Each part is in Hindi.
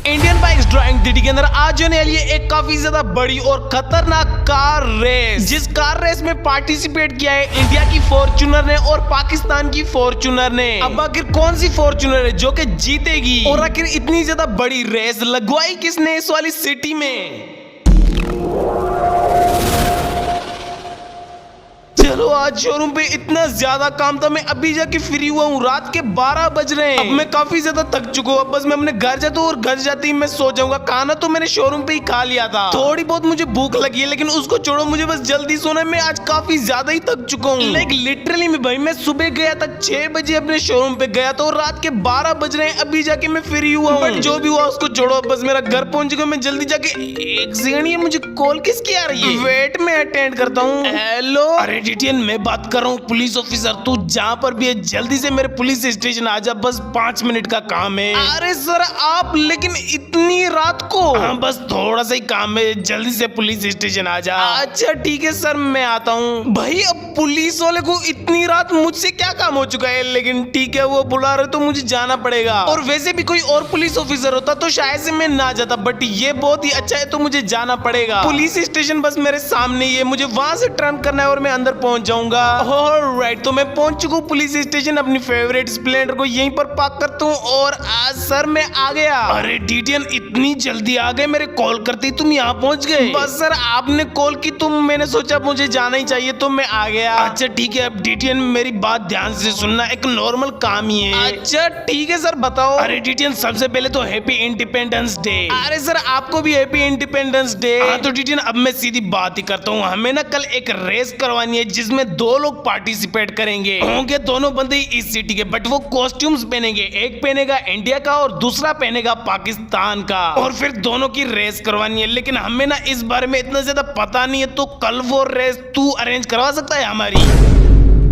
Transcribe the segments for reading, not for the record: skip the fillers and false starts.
इंडियन बाइक्स ड्राइविंग डिटी के अंदर आज होने वाली है एक काफी ज्यादा बड़ी और खतरनाक कार रेस। जिस कार रेस में पार्टिसिपेट किया है इंडिया की फॉर्च्यूनर ने और पाकिस्तान की फॉर्च्यूनर ने। अब आखिर कौन सी फॉर्च्यूनर है जो कि जीतेगी और आखिर इतनी ज्यादा बड़ी रेस लगवाई किसने इस वाली सिटी में? चलो आज शोरूम पे इतना ज्यादा काम था, मैं अभी जाके फ्री हुआ हूँ। रात के 12 बज रहे हैं। अब मैं काफी ज्यादा थक चुका हूँ। अब बस मैं अपने घर जाता हूँ और घर जाते ही मैं सो जाऊंगा। खाना तो मैंने शोरूम पे ही खा लिया था। थोड़ी बहुत मुझे भूख लगी है लेकिन उसको छोड़ो, मुझे बस जल्दी सोना है। मैं आज काफी ज्यादा ही थक चुका हूँ। लाइक लिटरली में भाई, मैं सुबह गया था 6 बजे अपने शोरूम पे गया था और रात के 12 बज रहे हैं। अभी जाके मैं फ्री हुआ हूँ। बट जो भी हुआ उसको छोड़ो, बस मेरा घर पहुंच गया। मैं जल्दी जाके एक सेकंड, ये मुझे कॉल किसकी आ रही है? वेट में अटेंड करता हूँ। हेलो, अरे डिटियन मैं बात कर रहा हूँ पुलिस ऑफिसर। तू जहाँ पर भी है जल्दी से मेरे पुलिस स्टेशन आ जा, बस 5 मिनट का काम है। अरे सर आप, लेकिन इतनी रात को? हाँ बस थोड़ा सा ही काम है, जल्दी से पुलिस स्टेशन आ जा। अच्छा ठीक है सर, मैं आता हूँ। भाई अब पुलिस वाले को इतनी रात मुझसे क्या काम हो चुका है? लेकिन ठीक है, वो बुला रहे तो मुझे जाना पड़ेगा। और वैसे भी कोई और पुलिस ऑफिसर होता तो शायद से मैं ना जाता, बट ये बहुत ही अच्छा है तो मुझे जाना पड़ेगा। पुलिस स्टेशन बस मेरे सामने ही है, मुझे वहां से टर्न करना है और मैं अंदर पहुंच जाऊंगा। ऑलराइट, तो मैं पहुंच चुका हूँ पुलिस स्टेशन। अपनी फेवरेट स्प्लेंडर को यहीं पर पार्क करता हूँ और आज सर मैं आ गया। अरे डीटीएन इतनी जल्दी आ गए, मेरे कॉल करते ही तुम यहाँ पहुंच गए? बस सर आपने कॉल की तो मैंने सोचा मुझे जाना ही चाहिए तो मैं आ गया। अच्छा ठीक है, अब डीटीएन मेरी बात ध्यान से सुनना, एक नॉर्मल काम ही है। अच्छा ठीक है सर बताओ। अरे डीटीएन सबसे पहले तो हैप्पी इंडिपेंडेंस डे। अरे सर आपको भी हैप्पी इंडिपेंडेंस डे। हाँ तो डीटीएन अब मैं सीधी बात ही करता हूँ। हमें ना कल एक रेस करवानी है जिसमें 2 लोग पार्टिसिपेट करेंगे। होंगे दोनों बंदे इस सिटी के, बट वो कॉस्ट्यूम्स पहनेंगे। एक पहनेगा इंडिया का और दूसरा पहनेगा पाकिस्तान का, और फिर दोनों की रेस करवानी है। लेकिन हमें ना इस बारे में इतना ज्यादा पता नहीं है, तो कल वो रेस तू अरेंज करवा सकता है हमारी?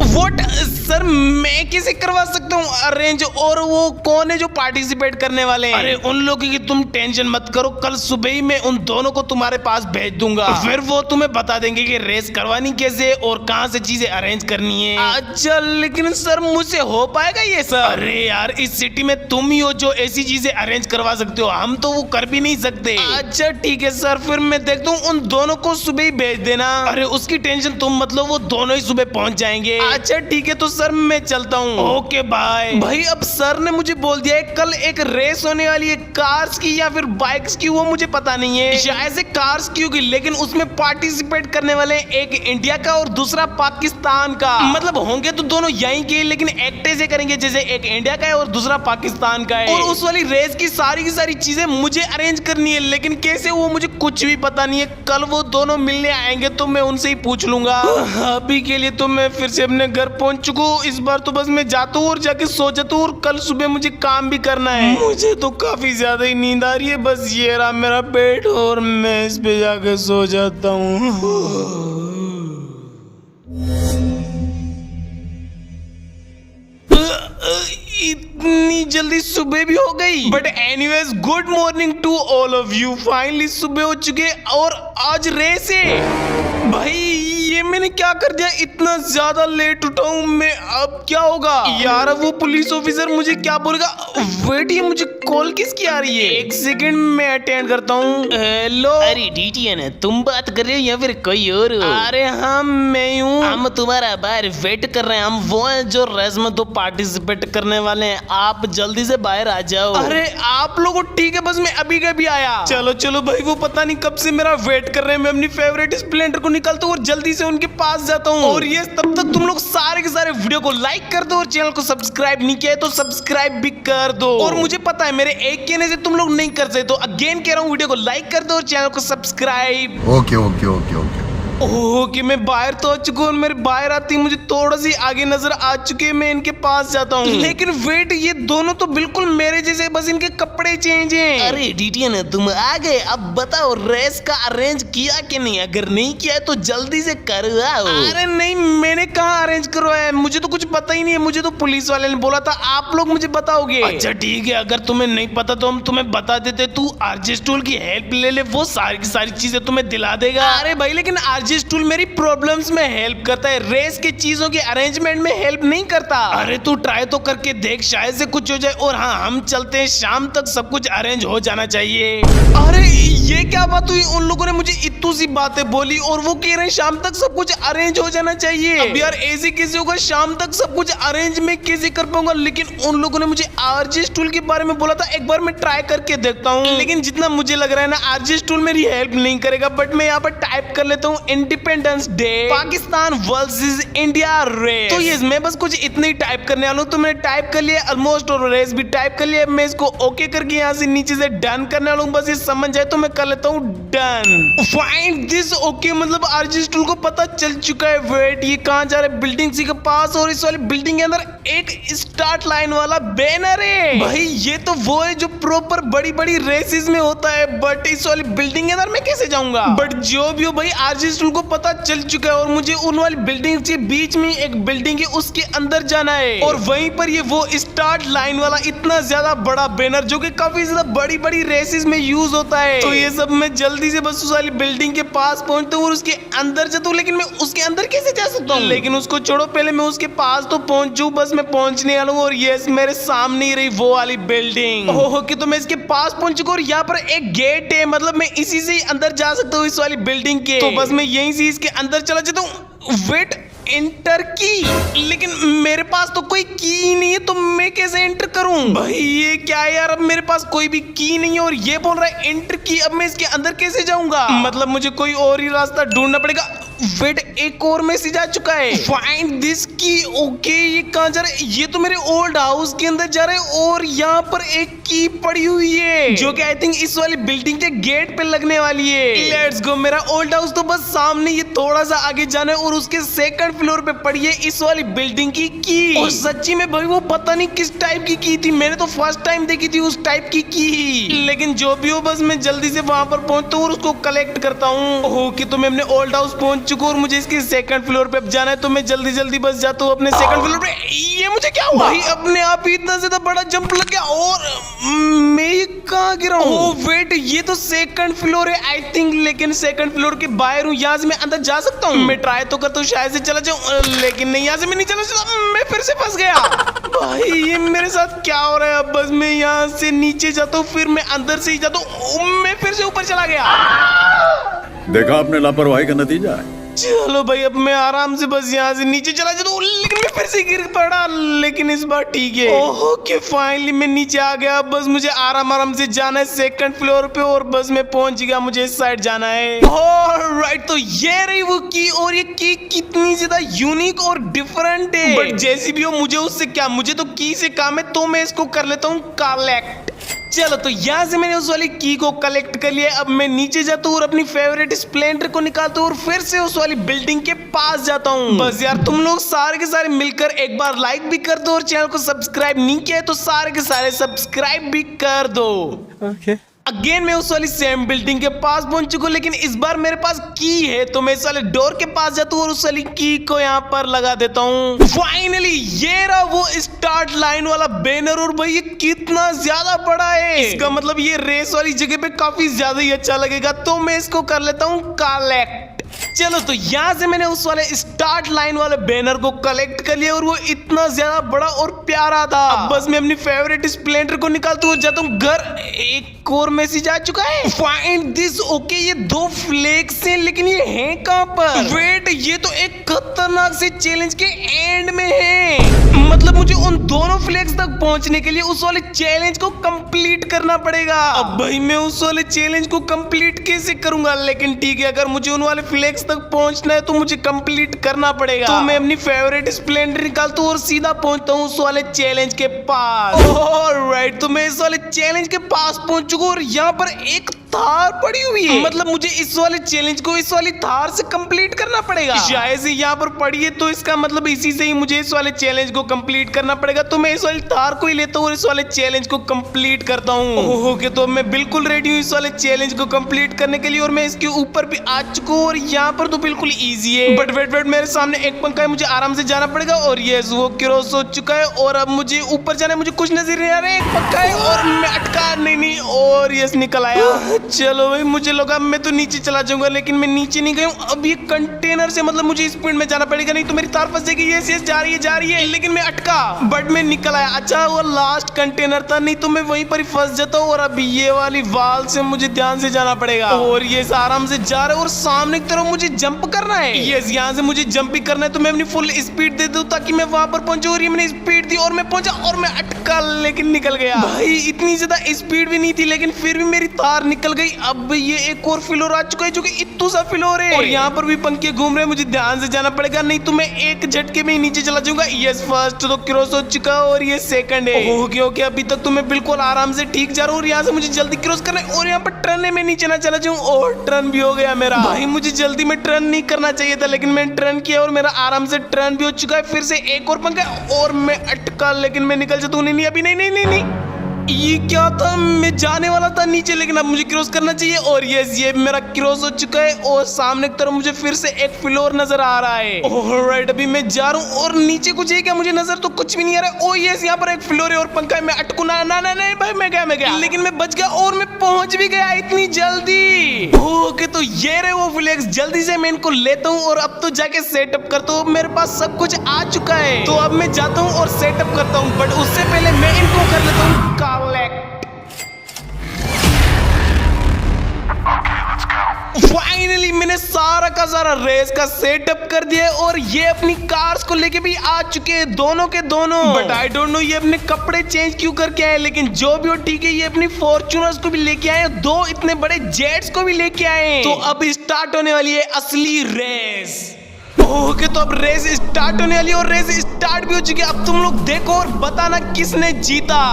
वोट सर मैं कैसे करवा सकता हूँ अरेंज? और वो कौन है जो पार्टिसिपेट करने वाले हैं? अरे उन लोगों की तुम टेंशन मत करो, कल सुबह ही मैं उन दोनों को तुम्हारे पास भेज दूंगा। फिर वो तुम्हें बता देंगे कि रेस करवानी कैसे और कहाँ से चीजें अरेंज करनी है। अच्छा लेकिन सर मुझसे हो पाएगा ये सर? अरे यार इस सिटी में तुम ही हो जो ऐसी चीजें अरेंज करवा सकते हो, हम तो वो कर भी नहीं सकते। अच्छा ठीक है सर, फिर मैं देखता हूँ, उन दोनों को सुबह ही भेज देना। अरे उसकी टेंशन तुम मत लो, वो दोनों ही सुबह पहुंच जाएंगे। अच्छा ठीक है, तो सर मैं चलता हूँ। Okay bye. भाई अब सर ने मुझे बोल दिया है कल एक रेस होने वाली है, कार्स की या फिर बाइक्स की वो मुझे पता नहीं है। शायद से कार्स की होगी, लेकिन उसमें पार्टिसिपेट करने वाले एक इंडिया का और दूसरा पाकिस्तान का। मतलब होंगे तो दोनों यहीं के, लेकिन एक्ट ऐसे करेंगे जैसे एक इंडिया का है और दूसरा पाकिस्तान का है। और उस वाली रेस की सारी चीजें मुझे अरेंज करनी है, लेकिन कैसे वो मुझे कुछ भी पता नहीं है। कल वो दोनों मिलने आएंगे तो मैं उनसे ही पूछ लूंगा। अभी के लिए तो मैं फिर से अपने घर पहुंच चुका हूँ। इस बार तो बस मैं जाता हूँ और जाके सो जाता हूँ, और कल सुबह मुझे काम भी करना है। मुझे तो काफी ज्यादा ही नींद आ रही है। बस ये रहा मेरा बेड और मैं इस पे जाके सो जाता हूँ। इतनी जल्दी सुबह भी हो गई। But anyways good morning to all of you. Finally सुबह हो चुके और आज रेस है। भाई ये मैंने क्या कर दिया, इतना ज्यादा लेट उठा हूँ मैं। अब क्या होगा यार? वो पुलिस ऑफिसर मुझे क्या बोलेगा? वेट, ये मुझे कॉल किसकी आ रही है? एक सेकंड मैं अटेंड करता हूँ। हेलो, अरे डीटीएन तुम बात कर रहे हो या फिर कोई और हो? अरे हाँ मैं हूँ। हम तुम्हारा बाहर वेट कर रहे हैं। हम वो हैं जो रेस में तो पार्टिसिपेट करने वाले हैं। आप जल्दी से बाहर आ जाओ। अरे आप लोगों ठीक है, बस मैं अभी कभी आया। चलो चलो भाई, वो पता नहीं कब से मेरा वेट कर रहे हैं। मैं अपनी फेवरेट स्प्लेंडर को निकालता हूँ और जल्दी से उनके पास जाता हूँ। और ये तब तक तुम लोग सारे के सारे वीडियो को लाइक कर दो और चैनल को सब्सक्राइब नहीं किया है तो सब्सक्राइब भी कर दो। और मुझे पता है मेरे एक कहने से तुम लोग नहीं कर सकते, तो अगेन कह रहा हूँ वीडियो को लाइक कर दो और चैनल को subscribe. Okay okay okay okay. Okay मैं बाहर तो आ चुका हूँ। मेरे बाहर आती मुझे थोड़ा सी आगे नजर आ चुके हैं। मैं इनके पास जाता हूँ। लेकिन वेट, ये दोनों तो बिल्कुल मेरे जैसे, बस इनके कपड़े चेंज हैं। अरे डीटीएन तुम आ गए। अब बताओ रेस का अरेंज किया कि नहीं? अगर नहीं किया है तो जल्दी से करवाओ। अरे नहीं, मैंने कहाँ अरेंज करवाया है? मुझे तो कुछ पता ही नहीं है। मुझे तो पुलिस वाले ने बोला था। आप लोग मुझे बताओगे? अच्छा ठीक है, अगर तुम्हें नहीं पता तो हम तुम्हें बता देते। तू आरजे स्टूल की हेल्प ले ले, वो सारी की सारी चीजें तुम्हें दिला देगा। अरे भाई लेकिन आरजे आरजीएस टूल मेरी प्रॉब्लम्स में हेल्प करता है, रेस के चीजों के अरेंजमेंट में हेल्प नहीं करता। अरे तू ट्राई तो करके देख, शायद से कुछ हो जाए। और हाँ, हम चलते हैं, शाम तक सब कुछ अरेंज हो जाना चाहिए। अरे ये क्या बात हुई, उन लोगों ने मुझे इतनी सी बातें बोली और वो कह रहे हैं शाम तक सब कुछ अरेंज हो जाना चाहिए। अब यार ऐसे कैसे होगा, शाम तक सब कुछ अरेंज में कैसे कर पाऊंगा? लेकिन उन लोगों ने मुझे आरजीएस टूल के बारे में बोला था, एक बार मैं ट्राई करके देखता हूँ। लेकिन जितना मुझे लग रहा है ना, आरजीएस टूल मेरी हेल्प नहीं करेगा। बट मैं यहाँ पर टाइप कर लेता हूँ independence day Pakistan versus India race. तो ये मैं बस कुछ इतने ही टाइप करने वाला हूँ। तो मैंने टाइप कर लिया ऑलमोस्ट और रेस भी टाइप कर लिया। मैं इसको ओके करके यहाँ से नीचे से डन करने वाला हूँ। बस ये समझ जाए तो मैं कर लेता हूँ डन। फाइंड दिस ओके, मतलब आरजीएस टूल को पता चल चुका है। वेट, ये कहाँ जा रहा है? बिल्डिंग सी के पास, और इस वाली बिल्डिंग के अंदर एक स्टार्ट लाइन वाला बैनर है। भाई ये तो वो है जो प्रॉपर बड़ी बड़ी रेसेस में होता है। बट इस वाली बिल्डिंग के अंदर मैं कैसे जाऊंगा? बट जो भी हो भाई, आरजीएस टूल को पता चल चुका है और मुझे उन वाली बिल्डिंग के बीच में एक बिल्डिंग है, उसके अंदर जाना है। और वहीं पर ये वो स्टार्ट लाइन वाला इतना ज्यादा बड़ा बैनर जो कि काफी ज्यादा बड़ी बड़ी रेसेस में यूज होता है। तो ये सब मैं जल्दी से बस उस वाली बिल्डिंग के पास पहुंचता हूँ और उसके अंदर जाता हूँ। लेकिन मैं उसके अंदर कैसे जा सकता हूँ? लेकिन उसको छोड़ो, पहले मैं उसके पास तो पहुंचू। बस मैं पहुंचने वाला हूँ और यस, मेरे सामने ही रही वो वाली बिल्डिंग। ओह कि तो मैं इसके पास पहुंच चुका हूँ और यहाँ पर एक गेट है, मतलब मैं इसी से ही अंदर जा सकता हूँ इस वाली बिल्डिंग के। तो बस मैं यहीं से इसके अंदर चला जाता हूँ। वेट, एंटर की, लेकिन मेरे पास तो कोई की नहीं है, तो मैं कैसे एंटर करूं? भाई ये क्या है यार, अब मेरे पास कोई भी की नहीं है और ये बोल रहा है एंटर की। अब मैं इसके अंदर कैसे जाऊंगा? मतलब मुझे कोई और ही रास्ता ढूंढना पड़ेगा। वेट, एक और मैसेज आ चुका है, फाइंड दिस की। ओके, ये कहाँ जा रहा है? ये तो मेरे ओल्ड हाउस के अंदर जा रहा है और यहाँ पर एक की पड़ी हुई है जो कि आई थिंक इस वाली बिल्डिंग के गेट पे लगने वाली है। Let's go. मेरा ओल्ड हाउस तो बस सामने, ये थोड़ा सा आगे जाना है और उसके सेकंड फ्लोर पे पड़ी है इस वाली बिल्डिंग की की। और सच्ची में भाई वो पता नहीं किस टाइप की थी, मैंने तो फर्स्ट टाइम देखी थी उस टाइप की। लेकिन जो भी हो, बस मैं जल्दी से वहां पर पहुंचता हूँ और उसको कलेक्ट करता हूँ। ओके, तो मैं अपने ओल्ड हाउस पहुंच चुका हूँ और मुझे इसके सेकंड फ्लोर पे जाना है। तो मैं जल्दी जल्दी बस जाता हूँ अपने सेकंड फ्लोर पे। ये मुझे क्या हुआ भाई? अपने आप ही इतना ज्यादा बड़ा जंप लग गया और मैं कहाँ गिरा हूँ? ओह वेट, ये तो सेकंड फ्लोर है आई थिंक, लेकिन सेकंड फ्लोर के बाहर हूँ। यहाँ से मैं अंदर जा सकता हूँ? मैं ट्राई तो करता हूँ, शायद से चला जाऊँ, लेकिन नहीं, यहाँ से मैं नहीं चला सकता। मैं फिर से फंस गया। भाई ये मेरे साथ क्या हो रहा है? अब बस मैं यहाँ से नीचे जाता हूँ, फिर मैं अंदर से ही जाता हूँ, मैं फिर से ऊपर चला गया। देखा आपने लापरवाही का नतीजा है। चलो भाई, अब मैं आराम से बस यहाँ से नीचे चला जाता हूँ, लेकिन मैं फिर से गिर पड़ा। लेकिन इस बार ठीक है। ओह कि फाइनली मैं नीचे आ गया। बस मुझे आराम आराम से जाना है सेकंड फ्लोर पे और बस मैं पहुंच गया। मुझे इस साइड जाना है। ऑलराइट, तो ये रही वो की और ये की कितनी ज्यादा यूनिक और डिफरेंट है। बट जैसी भी हो, मुझे उससे क्या, मुझे तो की से काम है, तो मैं इसको कर लेता हूँ कलेक्ट। चलो, तो यहाँ से मैंने उस वाली की को कलेक्ट कर लिया। अब मैं नीचे जाता हूँ और अपनी फेवरेट स्प्लेंडर को निकालता हूँ और फिर से उस वाली बिल्डिंग के पास जाता हूँ। बस यार, तुम लोग सारे के सारे मिलकर एक बार लाइक भी कर दो और चैनल को सब्सक्राइब नहीं किया है तो सारे के सारे सब्सक्राइब भी कर दो। अगेन मैं उस वाली सेम बिल्डिंग के पास पहुंच चुका हूँ, लेकिन इस बार मेरे पास की है। तो मैं इस वाले डोर के पास जाता हूँ और उस वाली की को यहाँ पर लगा देता हूँ। फाइनली ये रहा वो स्टार्ट लाइन वाला बैनर। और भाई ये कितना ज्यादा बड़ा है, इसका मतलब ये रेस वाली जगह पे काफी ज्यादा ही अच्छा लगेगा। तो मैं इसको कर लेता हूँ कलेक्ट। चलो, तो यहाँ से मैंने उस वाले स्टार्ट लाइन वाले बैनर को कलेक्ट कर लिया और वो इतना ज्यादा बड़ा और प्यारा था। अब बस मैं अपनी फेवरेट स्प्लेंडर को निकालता हूँ, जाता हूँ घर। एक और मैसेज आ चुका है, फाइंड दिस। ओके, ये 2 फ्लैग्स हैं, लेकिन ये हैं कहाँ पर? वेट, ये तो एक खतरनाक से चैलेंज के एंड में है। मतलब मुझे उन दोनों फ्लैग्स तक पहुंचने के लिए उस वाले चैलेंज को कंप्लीट करना पड़ेगा। अब भाई मैं उस वाले चैलेंज को कंप्लीट कैसे करूंगा? लेकिन ठीक है, अगर मुझे उन वाले फ्लैग्स तक पहुंचना है तो मुझे कंप्लीट करना पड़ेगा। तो मैं अपनी फेवरेट स्प्लेंडर निकालता हूँ और सीधा पहुंचता हूँ उस वाले चैलेंज के पास। ऑलराइट, तो मैं इस वाले चैलेंज के पास पहुंच चुका हूँ और यहाँ पर एक थार पड़ी हुई है। मतलब मुझे इस वाले चैलेंज को इस वाली थार से कंप्लीट करना पड़ेगा। शायद से यहाँ पर पड़ी है, तो इसका मतलब इसी से ही मुझे इस वाले चैलेंज को कंप्लीट करना पड़ेगा। तो मैं इस वाली थार को ही लेता हूँ और इस वाले चैलेंज को कंप्लीट करता हूँ। ओके, तो मैं बिल्कुल रेडी हूँ इस वाले चैलेंज को कंप्लीट करने के लिए और मैं इसके ऊपर भी आ चुका हूँ और यहाँ पर तो बिल्कुल ईजी है। बट वेट, मेरे सामने एक पंखा है, मुझे आराम से जाना पड़ेगा। और ये वो क्रॉस हो चुका है और अब मुझे ऊपर जाना है। मुझे कुछ नजर नहीं आ रहा है, एक पंखा है और मैं अटका नहीं। और यस, निकल आया। चलो भाई, मुझे लगा मैं तो नीचे चला जाऊंगा, लेकिन मैं नीचे नहीं गया हूँ। अब ये कंटेनर से मतलब मुझे स्पीड में जाना पड़ेगा, नहीं तो मेरी तार फंस जाएगी। ये जा रही है, लेकिन मैं अटका, बट मैं निकल आया। अच्छा वो लास्ट कंटेनर था, नहीं तो मैं वहीं पर ही फंस जाता हूँ। और अब ये वाली वाल से मुझे ध्यान से जाना पड़ेगा। और ये आराम से जा रहा है और सामने की तरफ मुझे जंप करना है। ये यहाँ से मुझे जंप भी करना है, तो मैं अपनी फुल स्पीड दे दूं ताकि मैं वहां पर पहुंचूं। और ये मैंने स्पीड दी और मैं पहुंचा और मैं अटका, लेकिन निकल गया। भाई इतनी ज्यादा स्पीड भी नहीं थी, लेकिन फिर भी मेरी तार निकल गई। अब ये एक और फ्लोर आ चुका है जो कि इत्तू सा फ्लोर है, और यहाँ पर भी पंखे घूम रहे हैं। मुझे ध्यान से जाना पड़ेगा, नहीं तो मैं एक झटके में ही नीचे चला जाऊंगा। यस, फर्स्ट तो क्रॉस हो चुका और ये सेकंड है। ओके, अभी तक तो मैं बिल्कुल आराम से ठीक जा रहा हूँ। और यहाँ से मुझे जल्दी क्रॉस करना है, और यहाँ पर टर्न में नीचे ना चला जाऊँ। और टर्न भी हो गया मेरा। भाई मुझे जल्दी में टर्न नहीं करना चाहिए था, लेकिन मैंने टर्न किया और मेरा आराम से टर्न भी हो चुका है। फिर से एक और पंखा और मैं अटका, लेकिन मैं निकल जाता हूँ। नहीं, अभी नहीं। ये क्या था, मैं जाने वाला था नीचे, लेकिन अब मुझे क्रॉस करना चाहिए। और ये मेरा क्रॉस हो चुका है, और सामने की तरफ मुझे फिर से एक फ्लोर नजर आ रहा है। ऑलराइट, अभी मैं जा रहा हूँ और नीचे कुछ है क्या, मुझे नजर तो कुछ भी नहीं आ रहा है। ओ यस, यहाँ पर एक फ्लोर है और पंखा है। मैं अटकू ना नहीं भाई, मैं गया, लेकिन मैं बच गया और मैं पहुंच भी गया इतनी जल्दी। ओके, तो ये रहे वो फ्लेक्स। जल्दी से मैं इनको लेता हूँ और अब तो जाके सेटअप करता हूँ। मेरे पास सब कुछ आ चुका है, तो अब मैं जाता हूँ और सेटअप करता हूँ। बट उससे पहले मैं इनको कर लेता हूँ फाइनली मैंने सारा का सारा रेस का सेटअप कर दिया है, और ये अपनी कार्स को लेके भी आ चुके हैं, दोनों के दोनों। बट आई डोंट नो ये अपने कपड़े चेंज क्यों करके आए, लेकिन जो भी हो ठीक है। ये अपनी फॉर्च्यूनर्स को भी लेके आए, दो इतने बड़े जेट्स को भी लेके आए। तो अब स्टार्ट होने वाली है असली रेस। ओके, तो अब रेस स्टार्ट होने वाली है, और रेस स्टार्ट भी हो चुकी है। अब तुम लोग देखो और बताना किसने जीता।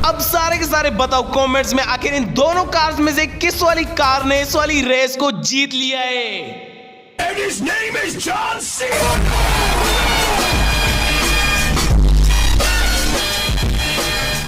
अब सारे के सारे बताओ कमेंट्स में, आखिर इन दोनों कार्स में से किस वाली कार ने इस वाली रेस को जीत लिया है। And his name is John Cena.